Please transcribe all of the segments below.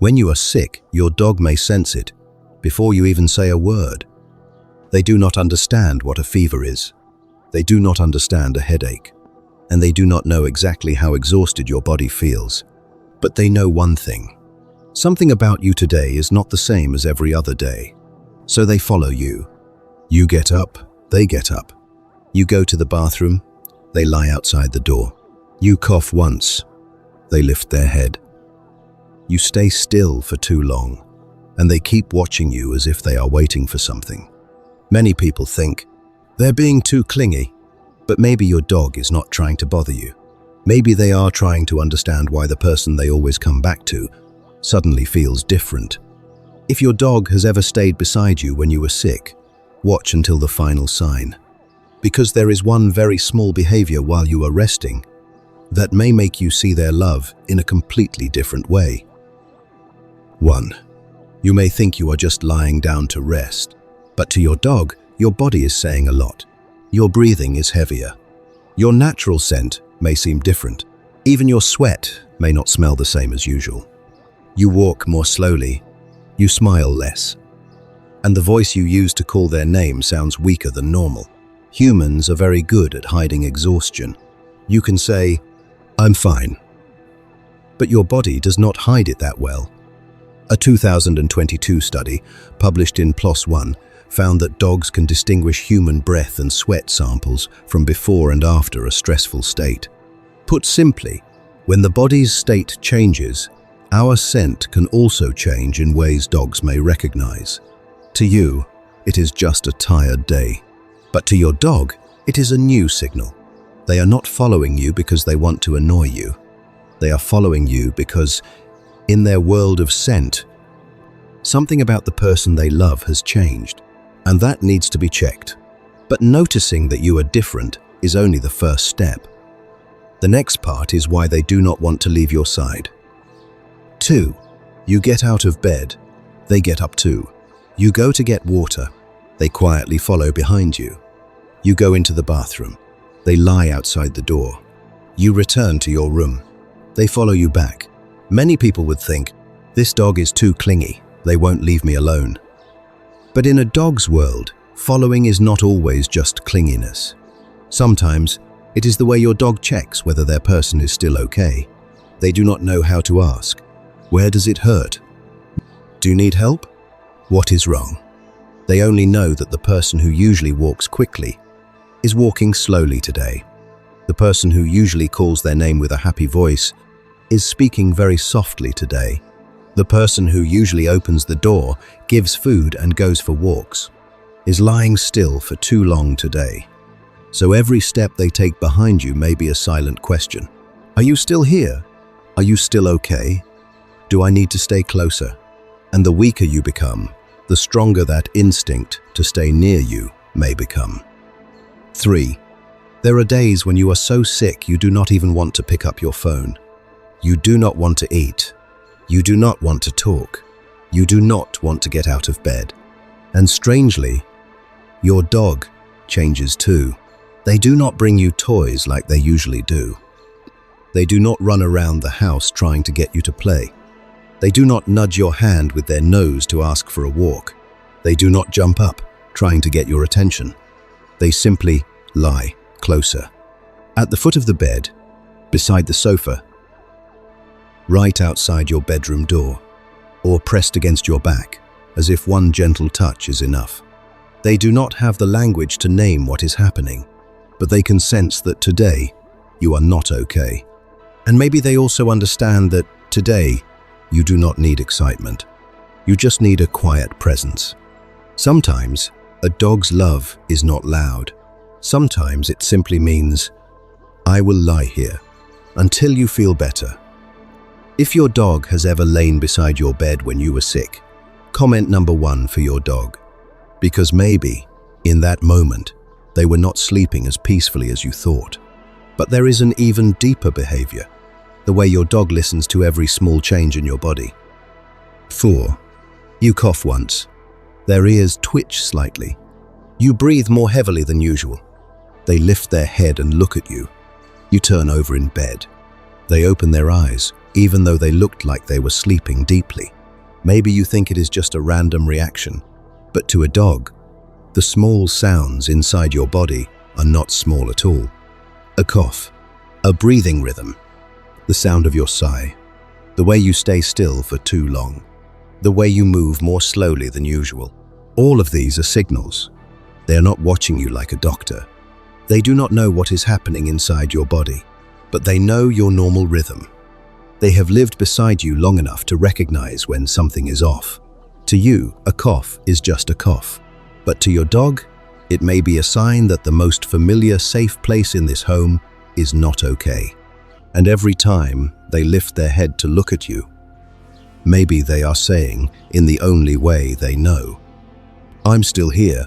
When you are sick, your dog may sense it before you even say a word. They do not understand what a fever is. They do not understand a headache. And they do not know exactly how exhausted your body feels. But they know one thing. Something about you today is not the same as every other day. So they follow you. You get up, they get up. You go to the bathroom, they lie outside the door. You cough once, they lift their head. You stay still for too long, and they keep watching you as if they are waiting for something. Many people think, they're being too clingy, but maybe your dog is not trying to bother you. Maybe they are trying to understand why the person they always come back to suddenly feels different. If your dog has ever stayed beside you when you were sick, watch until the final sign. Because there is one very small behavior while you are resting that may make you see their love in a completely different way. 1. You may think you are just lying down to rest, but to your dog, your body is saying a lot. Your breathing is heavier. Your natural scent may seem different. Even your sweat may not smell the same as usual. You walk more slowly. You smile less. And the voice you use to call their name sounds weaker than normal. Humans are very good at hiding exhaustion. You can say, "I'm fine." But your body does not hide it that well. A 2022 study, published in PLOS One, found that dogs can distinguish human breath and sweat samples from before and after a stressful state. Put simply, when the body's state changes, our scent can also change in ways dogs may recognize. To you, it is just a tired day. But to your dog, it is a new signal. They are not following you because they want to annoy you. They are following you because, in their world of scent, something about the person they love has changed, and that needs to be checked. But noticing that you are different is only the first step. The next part is why they do not want to leave your side. 2. You get out of bed. They get up too. You go to get water. They quietly follow behind you. You go into the bathroom. They lie outside the door. You return to your room. They follow you back. Many people would think, this dog is too clingy. They won't leave me alone. But in a dog's world, following is not always just clinginess. Sometimes, it is the way your dog checks whether their person is still okay. They do not know how to ask. Where does it hurt? Do you need help? What is wrong? They only know that the person who usually walks quickly is walking slowly today. The person who usually calls their name with a happy voice is speaking very softly today. The person who usually opens the door, gives food and goes for walks, is lying still for too long today. So every step they take behind you may be a silent question. Are you still here? Are you still okay? Do I need to stay closer? And the weaker you become, the stronger that instinct to stay near you may become. 3. There are days when you are so sick you do not even want to pick up your phone. You do not want to eat. You do not want to talk. You do not want to get out of bed. And strangely, your dog changes too. They do not bring you toys like they usually do. They do not run around the house trying to get you to play. They do not nudge your hand with their nose to ask for a walk. They do not jump up, trying to get your attention. They simply lie closer. At the foot of the bed, beside the sofa, right outside your bedroom door, or pressed against your back, as if one gentle touch is enough. They do not have the language to name what is happening, but they can sense that today you are not okay. And maybe they also understand that today you do not need excitement. You just need a quiet presence. Sometimes a dog's love is not loud. Sometimes it simply means, I will lie here until you feel better. If your dog has ever lain beside your bed when you were sick, comment number 1 for your dog. Because maybe, in that moment, they were not sleeping as peacefully as you thought. But there is an even deeper behavior, the way your dog listens to every small change in your body. 4. You cough once. Their ears twitch slightly. You breathe more heavily than usual. They lift their head and look at you. You turn over in bed. They open their eyes, even though they looked like they were sleeping deeply. Maybe you think it is just a random reaction, but to a dog, the small sounds inside your body are not small at all. A cough, a breathing rhythm, the sound of your sigh, the way you stay still for too long, the way you move more slowly than usual. All of these are signals. They are not watching you like a doctor. They do not know what is happening inside your body, but they know your normal rhythm. They have lived beside you long enough to recognize when something is off. To you, a cough is just a cough. But to your dog, it may be a sign that the most familiar, safe place in this home is not okay. And every time they lift their head to look at you, maybe they are saying, in the only way they know, "I'm still here."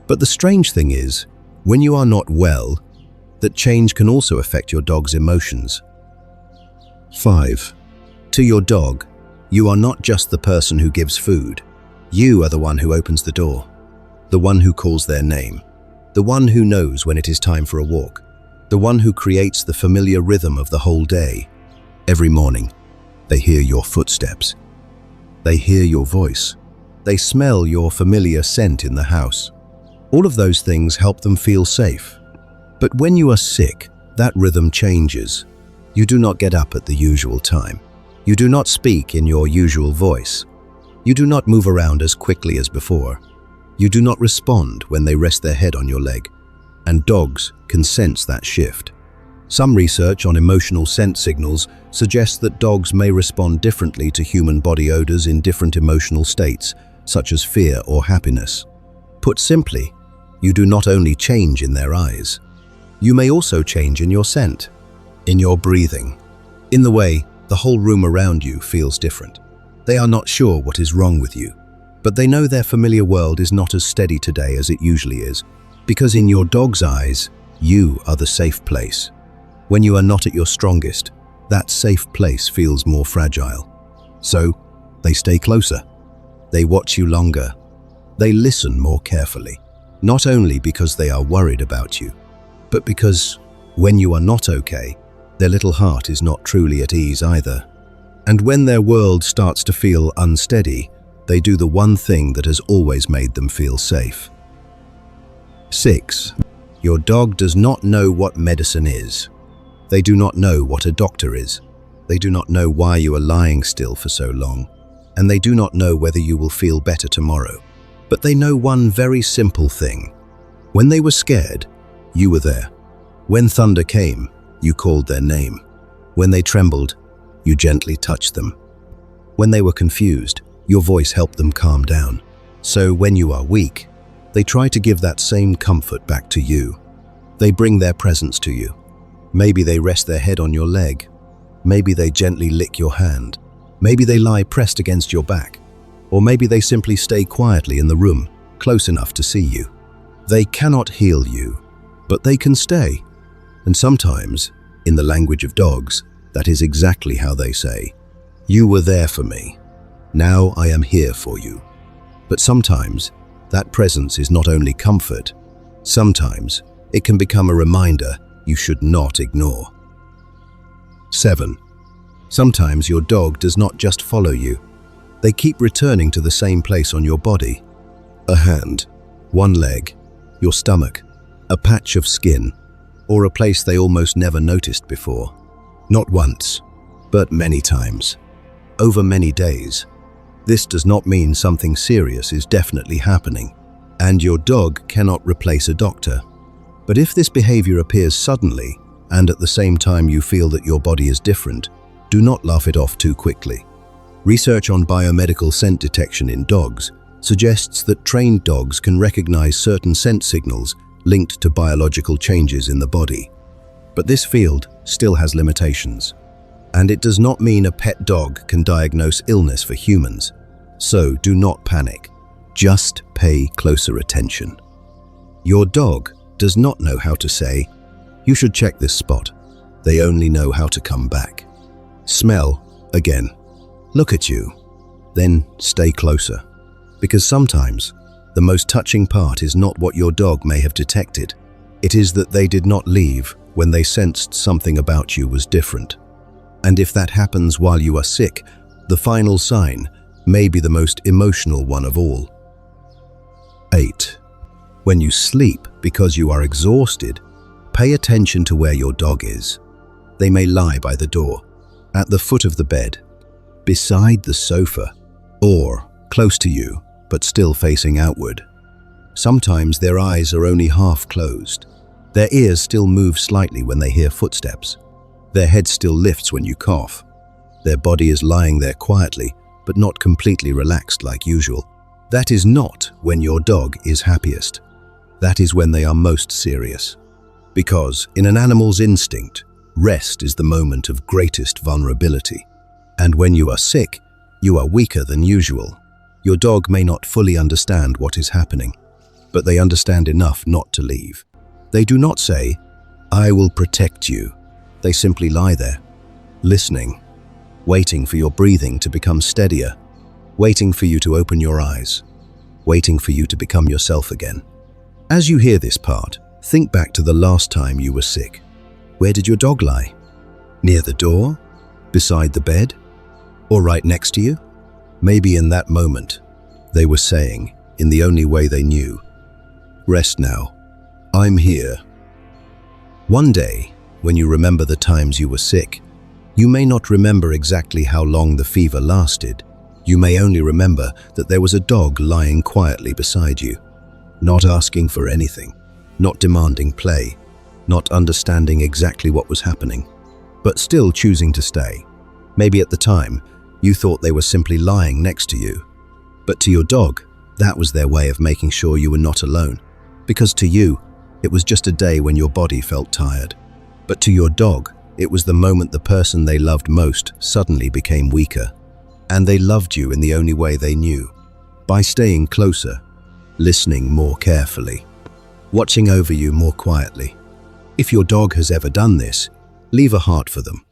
But the strange thing is, when you are not well, that change can also affect your dog's emotions. 5. To your dog, you are not just the person who gives food. You are the one who opens the door, the one who calls their name, the one who knows when it is time for a walk, the one who creates the familiar rhythm of the whole day. Every morning, they hear your footsteps. They hear your voice. They smell your familiar scent in the house. All of those things help them feel safe. But when you are sick, that rhythm changes. You do not get up at the usual time. You do not speak in your usual voice. You do not move around as quickly as before. You do not respond when they rest their head on your leg. And dogs can sense that shift. Some research on emotional scent signals suggests that dogs may respond differently to human body odors in different emotional states, such as fear or happiness. Put simply, you do not only change in their eyes. You may also change in your scent, in your breathing, in the way the whole room around you feels different. They are not sure what is wrong with you, but they know their familiar world is not as steady today as it usually is, because in your dog's eyes, you are the safe place. When you are not at your strongest, that safe place feels more fragile. So, they stay closer. They watch you longer. They listen more carefully, not only because they are worried about you, but because when you are not okay, their little heart is not truly at ease either. And when their world starts to feel unsteady, they do the one thing that has always made them feel safe. 6. Your dog does not know what medicine is. They do not know what a doctor is. They do not know why you are lying still for so long, and they do not know whether you will feel better tomorrow. But they know one very simple thing. When they were scared, you were there. When thunder came, you called their name. When they trembled, you gently touched them. When they were confused, your voice helped them calm down. So when you are weak, they try to give that same comfort back to you. They bring their presence to you. Maybe they rest their head on your leg. Maybe they gently lick your hand. Maybe they lie pressed against your back. Or maybe they simply stay quietly in the room, close enough to see you. They cannot heal you, but they can stay. And sometimes, in the language of dogs, that is exactly how they say, "You were there for me. Now I am here for you." But sometimes, that presence is not only comfort. Sometimes, it can become a reminder you should not ignore. 7. Sometimes your dog does not just follow you. They keep returning to the same place on your body. A hand, one leg, your stomach, a patch of skin, or a place they almost never noticed before. Not once, but many times, over many days. This does not mean something serious is definitely happening, and your dog cannot replace a doctor. But if this behavior appears suddenly, and at the same time you feel that your body is different, do not laugh it off too quickly. Research on biomedical scent detection in dogs suggests that trained dogs can recognize certain scent signals linked to biological changes in the body. But this field still has limitations, and it does not mean a pet dog can diagnose illness for humans. So do not panic. Just pay closer attention. Your dog does not know how to say, "You should check this spot." They only know how to come back. Smell again. Look at you. Then stay closer. Because sometimes, the most touching part is not what your dog may have detected. It is that they did not leave when they sensed something about you was different. And if that happens while you are sick, the final sign maybe the most emotional one of all. 8. When you sleep because you are exhausted, pay attention to where your dog is. They may lie by the door, at the foot of the bed, beside the sofa, or close to you, but still facing outward. Sometimes their eyes are only half closed. Their ears still move slightly when they hear footsteps. Their head still lifts when you cough. Their body is lying there quietly, but not completely relaxed like usual. That is not when your dog is happiest. That is when they are most serious. Because in an animal's instinct, rest is the moment of greatest vulnerability. And when you are sick, you are weaker than usual. Your dog may not fully understand what is happening, but they understand enough not to leave. They do not say, "I will protect you." They simply lie there, listening, waiting for your breathing to become steadier, waiting for you to open your eyes, waiting for you to become yourself again. As you hear this part, think back to the last time you were sick. Where did your dog lie? Near the door? Beside the bed? Or right next to you? Maybe in that moment, they were saying, in the only way they knew, "Rest now. I'm here." One day, when you remember the times you were sick, you may not remember exactly how long the fever lasted. You may only remember that there was a dog lying quietly beside you, not asking for anything, not demanding play, not understanding exactly what was happening, but still choosing to stay. Maybe at the time, you thought they were simply lying next to you. But to your dog, that was their way of making sure you were not alone. Because to you, it was just a day when your body felt tired. But to your dog, it was the moment the person they loved most suddenly became weaker. And they loved you in the only way they knew, by staying closer, listening more carefully, watching over you more quietly. If your dog has ever done this, leave a heart for them.